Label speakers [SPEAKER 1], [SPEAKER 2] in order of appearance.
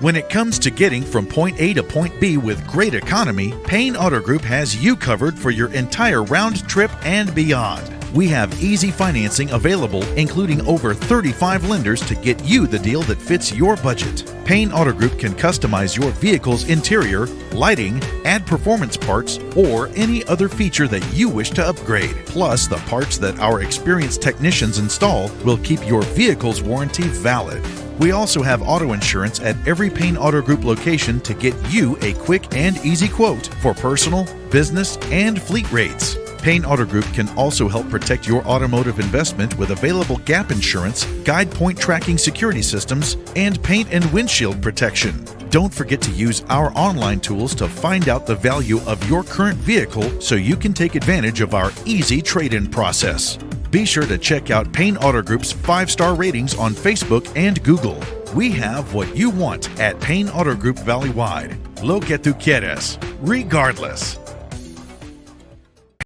[SPEAKER 1] When it comes to getting from point A to point B with great economy, Payne Auto Group has you covered for your entire round trip and beyond. We have easy financing available, including over 35 lenders to get you the deal that fits your budget. Payne Auto Group can customize your vehicle's interior, lighting, add performance parts, or any other feature that you wish to upgrade. Plus, the parts that our experienced technicians install will keep your vehicle's warranty valid. We also have auto insurance at every Payne Auto Group location to get you a quick and easy quote for personal, business, and fleet rates. Payne Auto Group can also help protect your automotive investment with available gap insurance, guide point tracking security systems, and paint and windshield protection. Don't forget to use our online tools to find out the value of your current vehicle so you can take advantage of our easy trade-in process. Be sure to check out Payne Auto Group's 5-star ratings on Facebook and Google. We have what you want at Payne Auto Group Valley-wide. Lo que tú quieres, regardless.